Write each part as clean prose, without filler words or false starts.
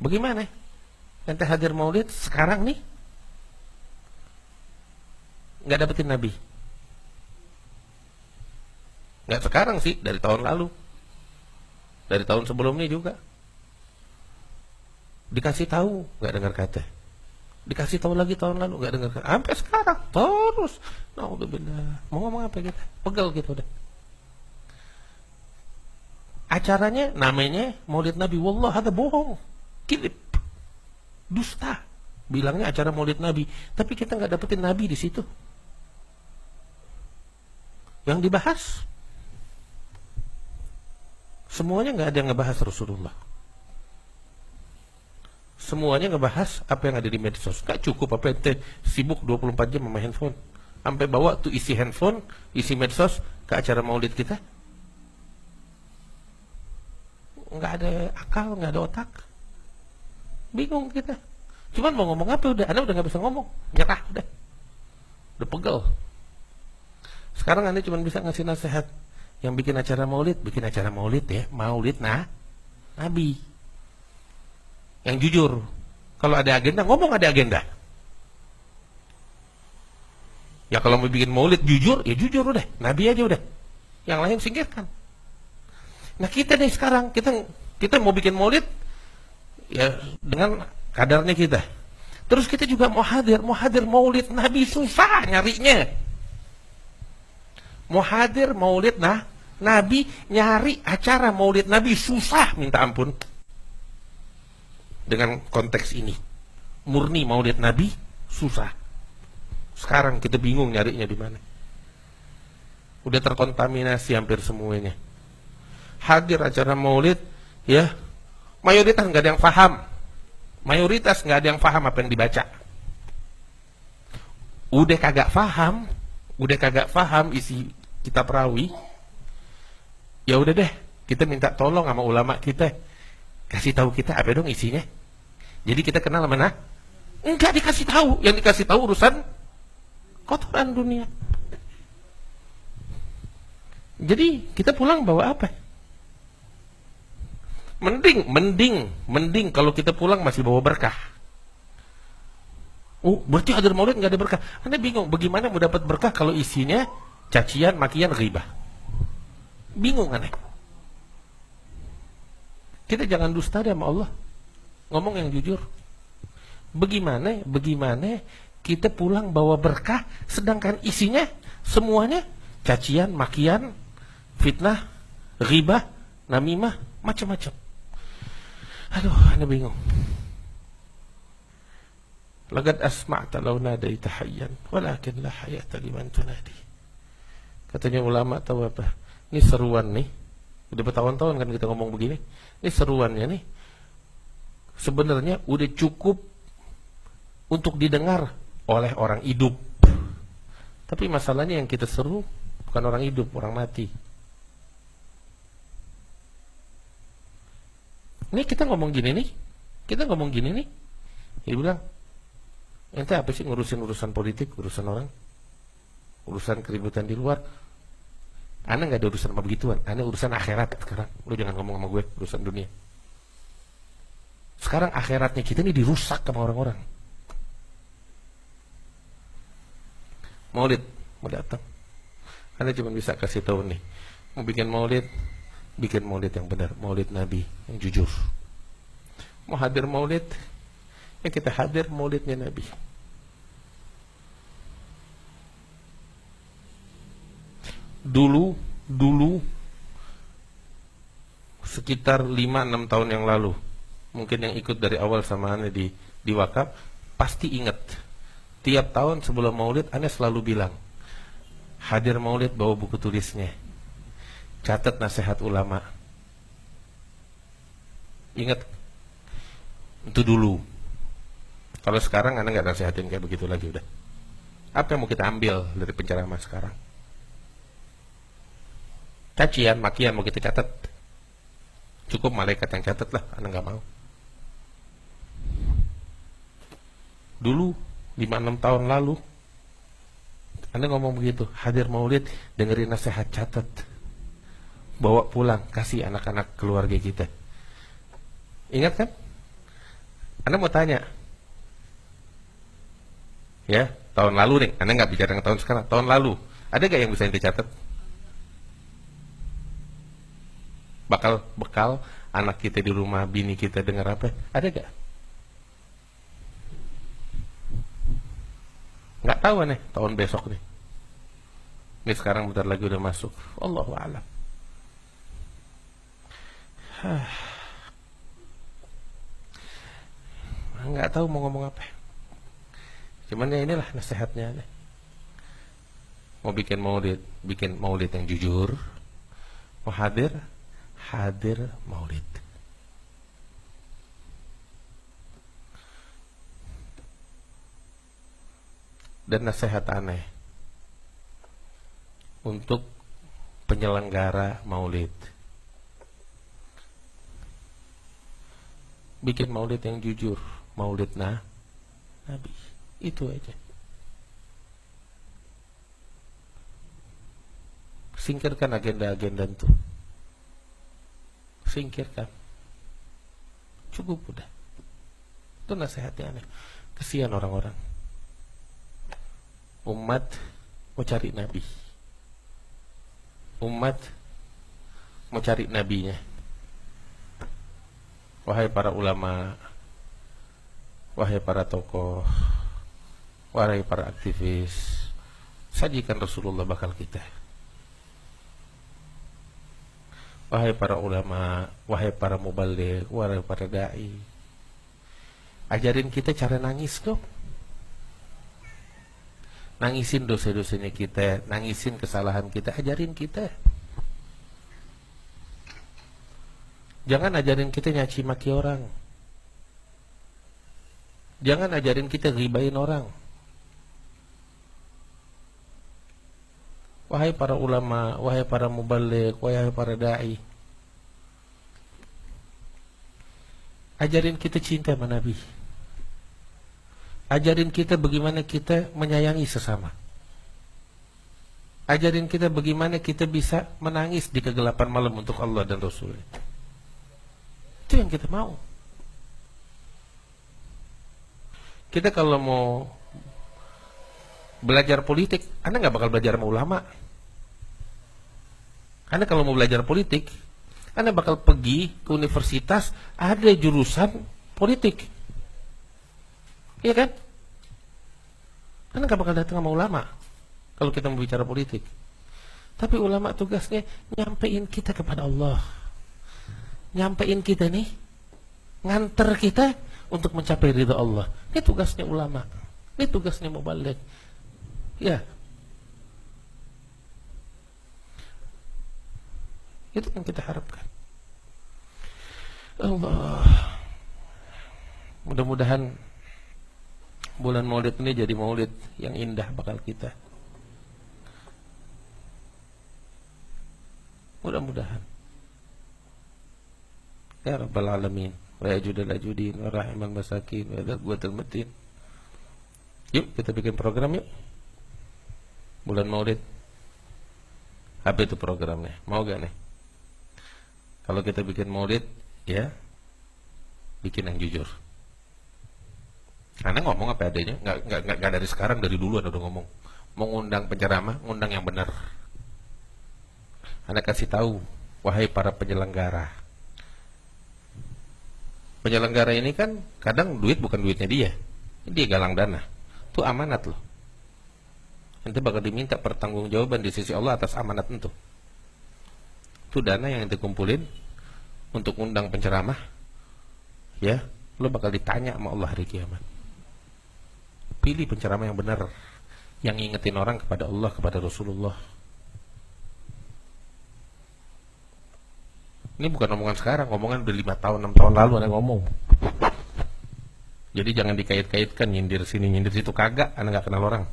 Bagaimana? Ente hadir maulid sekarang nih nggak dapetin Nabi? Nggak sekarang sih, dari tahun lalu, dari tahun sebelumnya juga. Dikasih tahu nggak dengar kata, dikasih tahu lagi tahun lalu nggak dengar kata, sampai sekarang terus. Naudzubillah. Mau ngomong apa kita? Pegel gitu udah. Acaranya namanya Maulid Nabi, wallah ada bohong, kilip, dusta. Bilangnya acara Maulid Nabi, tapi kita nggak dapetin Nabi di situ. Yang dibahas semuanya nggak ada yang ngebahas Rasulullah. Semuanya ngebahas apa yang ada di medsos. Gak cukup apa ente sibuk 24 jam sama handphone, sampai bawa tuh isi handphone, isi medsos ke acara maulid kita. Nggak ada akal, nggak ada otak. Bingung kita. Cuman mau ngomong apa udah, Anda udah nggak bisa ngomong, nyerah udah pegel. Sekarang Anda cuma bisa ngasih nasihat. Yang bikin acara maulid ya, maulid Nabi. Yang jujur. Kalau ada agenda, ngomong ada agenda. Ya kalau mau bikin maulid jujur, ya jujur udah, Nabi aja udah. Yang lain singkirkan. Nah kita nih sekarang, kita mau bikin maulid ya dengan kadarnya kita. Terus kita juga mau hadir maulid Nabi, susah nyarinya. Mau hadir maulid Nabi, nyari acara maulid Nabi susah minta ampun. Dengan konteks ini, murni maulid Nabi susah. Sekarang kita bingung nyarinya di mana. Udah terkontaminasi hampir semuanya. Hadir acara maulid, ya mayoritas nggak ada yang paham. Mayoritas nggak ada yang paham apa yang dibaca. Udah kagak paham isi kitab rawi. Ya udah deh, kita minta tolong sama ulama kita, kasih tahu kita apa dong isinya. Jadi kita kenal mana? Enggak dikasih tahu, yang dikasih tahu urusan kotoran dunia. Jadi kita pulang bawa apa? Mending kalau kita pulang masih bawa berkah. Oh, berarti hadir maulid nggak ada berkah. Anda bingung, bagaimana mau dapat berkah kalau isinya cacian, makian, ghibah? Bingung aneh. Kita jangan dusta deh sama Allah. Ngomong yang jujur. Bagaimana kita pulang bawa berkah sedangkan isinya semuanya cacian, makian, fitnah, ghibah, namimah, macam-macam. Aduh, Anda bingung. Laqad asma'ta law nadaita hayyan walakin la hayata liman tunadi. Katanya ulama tahu apa? Ini seruan nih. Udah bertahun-tahun kan kita ngomong begini. Ini seruannya nih. Sebenarnya udah cukup untuk didengar oleh orang hidup. Tapi masalahnya yang kita seru bukan orang hidup, orang mati. Ini kita ngomong gini nih. Dia bilang, ente apa sih ngurusin urusan politik, urusan orang, urusan keributan di luar. Anda nggak ada urusan sama begituan. Anda urusan akhirat sekarang. Lu jangan ngomong sama gue urusan dunia. Sekarang akhiratnya kita ini dirusak sama orang-orang. Maulid mau datang, Anda cuma bisa kasih tahu nih, mau bikin maulid yang benar, maulid Nabi yang jujur. Mau hadir maulid, ya kita hadir maulidnya Nabi. Dulu sekitar 5-6 tahun yang lalu, mungkin yang ikut dari awal sama Anda di wakaf pasti ingat. Tiap tahun sebelum maulid Anda selalu bilang, hadir maulid bawa buku tulisnya, catat nasihat ulama. Ingat itu dulu. Kalau sekarang Anda nggak nasihatin kayak begitu lagi udah. Apa yang mau kita ambil dari penceramah sekarang? Cacian, makian mau kita catat? Cukup malaikat yang catat lah, Anda nggak mau. Dulu 5-6 tahun lalu Anda ngomong begitu, hadir maulid, dengerin nasihat, catat, bawa pulang, kasih anak-anak keluarga kita. Ingat kan? Anda mau tanya, ya, tahun lalu nih, Anda nggak bicara tentang tahun sekarang, tahun lalu, ada gak yang bisa dicatat? Bekal anak kita di rumah, bini kita dengar apa? Ada gak? Nggak tahu nih, tahun besok nih. Ini sekarang bentar lagi udah masuk. Allahu a'lam. Nggak tahu mau ngomong apa. Cuman ya inilah nasihatnya nih. Mau bikin maulid yang jujur. Mau hadir maulid. Dan nasihat aneh untuk penyelenggara maulid, bikin maulid yang jujur, maulid Nabi, itu aja. Singkirkan agenda-agenda itu, singkirkan, cukup udah. Itu nasihatnya aneh. Kesian orang-orang, umat mau cari Nabi, umat mau cari nabinya. Wahai para ulama, wahai para tokoh, wahai para aktivis, sajikan Rasulullah bakal kita. Wahai para ulama, wahai para mubaligh, wahai para dai, ajarin kita cara nangis dong. Nangisin dosa-dosanya kita, nangisin kesalahan kita, ajarin kita. Jangan ajarin kita nyaci maki orang. Jangan ajarin kita ghibain orang. Wahai para ulama, wahai para mubaligh, wahai para dai, ajarin kita cinta sama Nabi. Ajarin kita bagaimana kita menyayangi sesama. Ajarin kita bagaimana kita bisa menangis di kegelapan malam untuk Allah dan Rasulnya. Itu yang kita mau. Kita kalau mau belajar politik, Anda nggak bakal belajar sama ulama. Anda kalau mau belajar politik, Anda bakal pergi ke universitas, ada jurusan politik. Iya kan? Anda nggak bakal datang sama ulama kalau kita mau bicara politik. Tapi ulama tugasnya nyampein kita kepada Allah, nyampein kita nih, nganter kita untuk mencapai ridha Allah. Ini tugasnya ulama, ini tugasnya mubaligh. Ya, itu yang kita harapkan. Allah, mudah-mudahan bulan Maulid ini jadi maulid yang indah bakal kita. Mudah-mudahan. Ya Rabbal Alamin, wa ya judal ajudin, wa rahimal masakin, wa ya quwwatal matin. Yuk kita bikin program yuk. Bulan Maulid. Apa itu programnya? Mau gak nih? Kalau kita bikin Maulid, ya bikin yang jujur. Anda ngomong apa adanya, nggak dari sekarang, dari dulu Anda udah ngomong. Mau ngundang penceramah, ngundang yang benar. Anda kasih tahu, wahai para penyelenggara. Penyelenggara ini kan kadang duit bukan duitnya dia, dia galang dana. Itu amanat loh. Nanti bakal diminta pertanggungjawaban di sisi Allah atas amanat itu. Itu dana yang dikumpulin untuk ngundang penceramah, ya, lo bakal ditanya sama Allah hari kiamat. Pilih penceramah yang benar, yang ngingetin orang kepada Allah, kepada Rasulullah. Ini bukan omongan sekarang, omongan udah 5 tahun, 6 tahun lalu Anda ngomong. Jadi jangan dikait-kaitkan nyindir sini, nyindir situ, kagak, Anda gak kenal orang.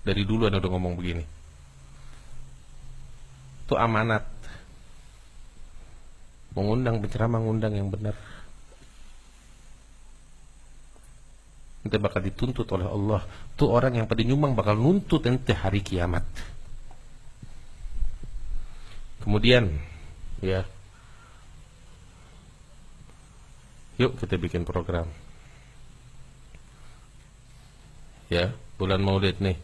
Dari dulu Anda udah ngomong begini. Itu amanat. Mengundang penceramah, ngundang yang benar. Nanti bakal dituntut oleh Allah. Itu orang yang pada nyumbang bakal nuntut nanti hari kiamat. Kemudian, ya, Yuk kita bikin program. Ya, bulan Maulid nih,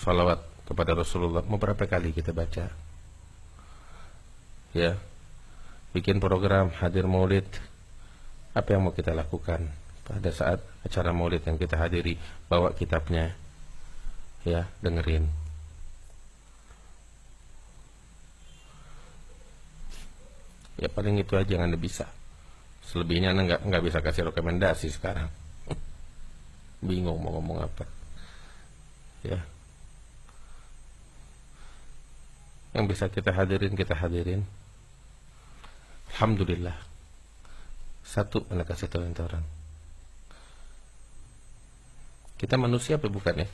salawat kepada Rasulullah. Mau berapa kali kita baca? Ya, bikin program hadir Maulid. Apa yang mau kita lakukan pada saat acara Maulid yang kita hadiri? Bawa kitabnya, ya, dengerin. Ya paling itu aja yang Anda bisa. Selebihnya Anda nggak bisa kasih rekomendasi sekarang. Bingung mau ngomong apa. Ya. Yang bisa kita hadirin, kita hadirin. Alhamdulillah. Satu Anda kasih tahu orang. Kita manusia apa bukan ya?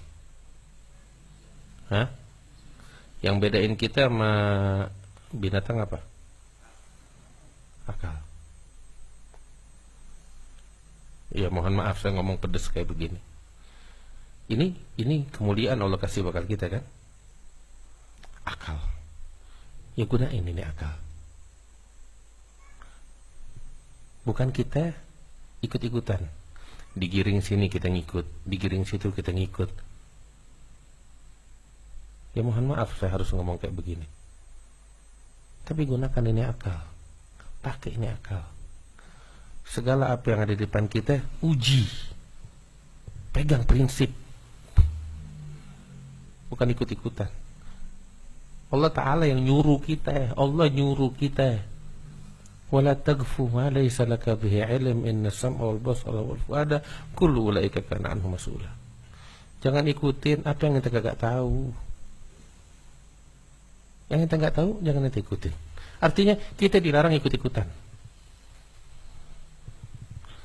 Hah? Yang bedain kita sama binatang apa? Akal. Ya mohon maaf saya ngomong pedes kayak begini. Ini kemuliaan Allah kasih bakal kita kan? Akal. Ya gunain ini akal. Bukan kita ikut-ikutan. Digiring sini kita ngikut, digiring situ kita ngikut. Ya mohon maaf saya harus ngomong kayak begini. Tapi gunakan ini akal. Pakai ini akal. Segala apa yang ada di depan kita, uji. Pegang prinsip. Bukan ikut-ikutan. Allah Ta'ala yang nyuruh kita. Allah nyuruh kita. Wala tagfu ma laysa laka bihi ilm inna sam'a wal basara wal fuada kullu ulaika kana anhu mas'ula. Jangan ikutin apa yang kita gak tahu. Yang kita gak tahu jangan kita ikutin. Artinya kita dilarang ikut-ikutan.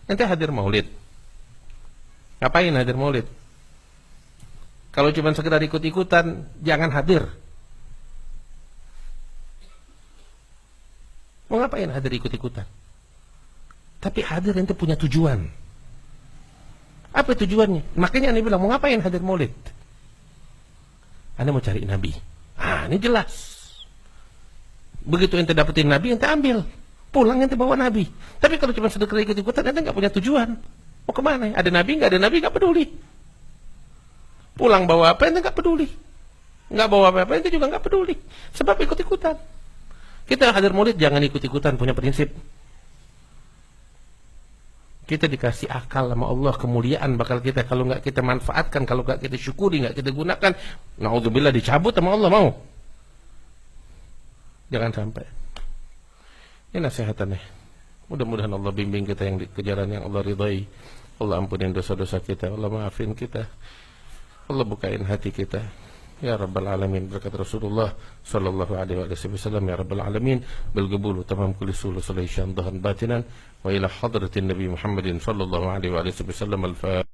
Nanti hadir Maulid. Ngapain hadir Maulid? Kalau cuma sekedar ikut-ikutan, jangan hadir. Mau ngapain hadir ikut-ikutan? Tapi hadir nanti punya tujuan. Apa tujuannya? Makanya Anda bilang, mau ngapain hadir Maulid? Anda mau cari Nabi. Ini jelas. Begitu ente dapetin Nabi, ente ambil. Pulang ente bawa Nabi. Tapi kalau cuma sekedar ikut-ikutan, ente nggak punya tujuan. Mau kemana? Ada Nabi, nggak ada Nabi, nggak peduli. Pulang bawa apa, ente nggak peduli. Nggak bawa apa-apa, ente juga nggak peduli. Sebab ikut-ikutan. Kita hadir Maulid jangan ikut-ikutan, punya prinsip. Kita dikasih akal sama Allah, kemuliaan bakal kita. Kalau nggak kita manfaatkan, kalau nggak kita syukuri, nggak kita gunakan, naudzubillah dicabut sama Allah, mau? Jangan sampai. Ini nasihatannya. Mudah-mudahan Allah bimbing kita yang di kejaran yang Allah ridhai. Allah ampunin dosa-dosa kita, Allah maafin kita, Allah bukain hati kita. Ya Rabbal Alamin, berkat Rasulullah sallallahu alaihi wasallam. Ya Rabbal Alamin, bil qabul tamam kulli sul sallallahu dhahan batinan wa ila hadratin Nabi Muhammadin sallallahu alaihi wasallam. Al-Fatihah.